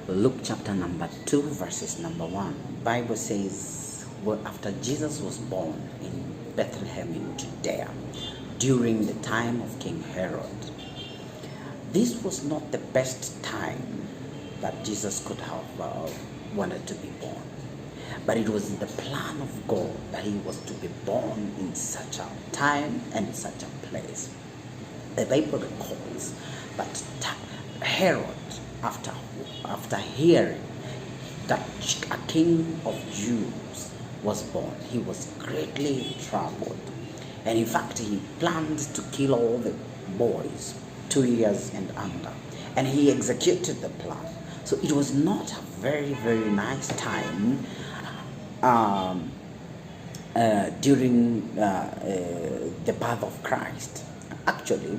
Luke chapter number 2, verses number 1. Bible says, well, after Jesus was born in Bethlehem in Judea, during the time of King Herod, this was not the best time that Jesus could have wanted to be born. But it was the plan of God that he was to be born in such a time and such a place. The Bible records that Herod, after hearing that a king of Jews was born, he was greatly troubled. And in fact, he planned to kill all the boys 2 years and under. And he executed the plan. So it was not a very, very nice time during the birth of Christ. Actually,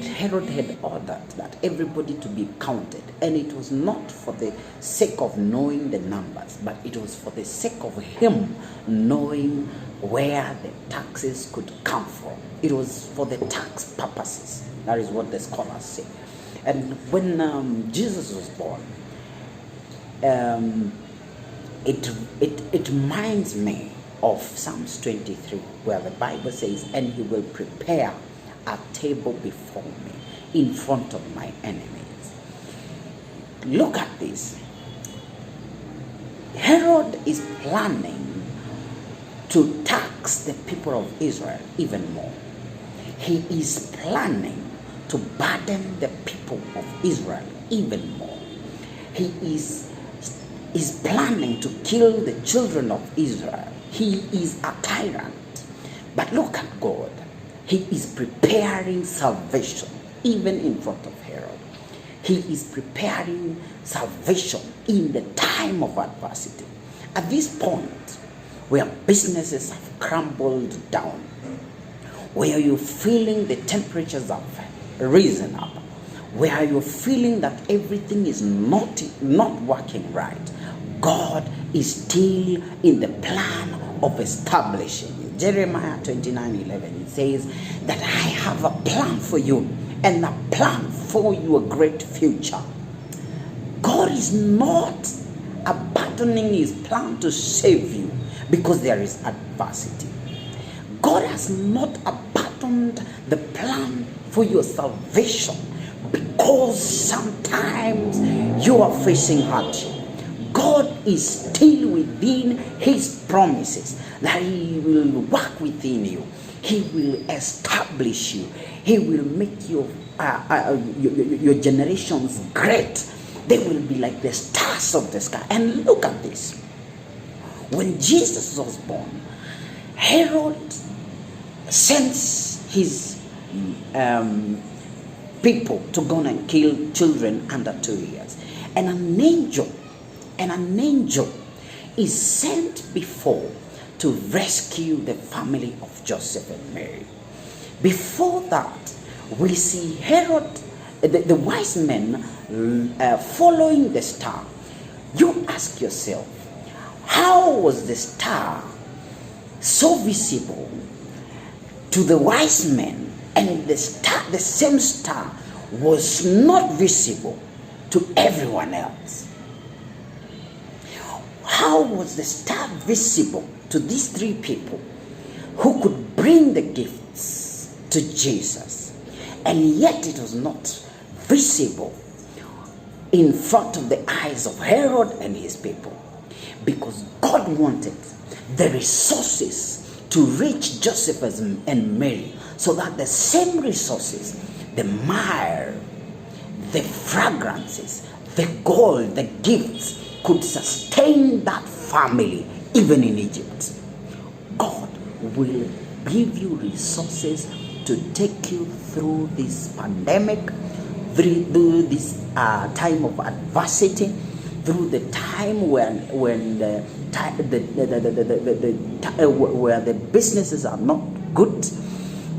Herod had ordered that everybody to be counted, and it was not for the sake of knowing the numbers, but it was for the sake of him knowing where the taxes could come from. It was for the tax purposes. That is what the scholars say. And when Jesus was born, it reminds me of Psalms 23, where the Bible says, "And he will prepare a table before me in front of my enemies." Look at this. Herod is planning to tax the people of Israel even more. He is planning to burden the people of Israel even more. He is planning to kill the children of Israel. He is a tyrant. But look at God. He is preparing salvation even in front of Herod. He is preparing salvation in the time of adversity. At this point, where businesses have crumbled down, where you're feeling the temperatures have risen up, where you're feeling that everything is not working right, God is still in the plan of establishing it. Jeremiah 29:11, it says that I have a plan for you, and a plan for you, a great future. God is not abandoning his plan to save you because there is adversity. God has not abandoned the plan for your salvation because sometimes you are facing hardship. God is still within his promises that he will work within you. He will establish you. He will make your generations great. They will be like the stars of the sky. And look at this. When Jesus was born, Herod sends his people to go and kill children under 2 years. And an angel is sent before to rescue the family of Joseph and Mary. Before that, we see Herod, the wise men following the star. You ask yourself, how was the star so visible to the wise men, and the same star was not visible to everyone else? How was the star visible to these three people who could bring the gifts to Jesus, and yet it was not visible in front of the eyes of Herod and his people? Because God wanted the resources to reach Joseph and Mary, so that the same resources, the myrrh, the fragrances, the gold, the gifts, could sustain that family even in Egypt. God will give you resources to take you through this pandemic, through this time of adversity, through the time when where the businesses are not good,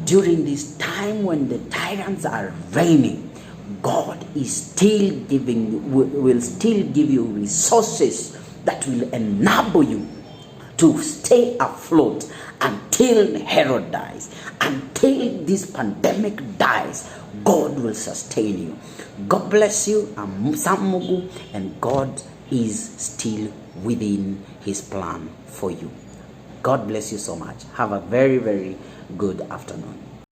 during this time when the tyrants are reigning. God is still will still give you resources that will enable you to stay afloat until Herod dies, until this pandemic dies. God will sustain you. God bless you. I'm Sam Mugu, and God is still within his plan for you. God bless you so much. Have a very, very good afternoon.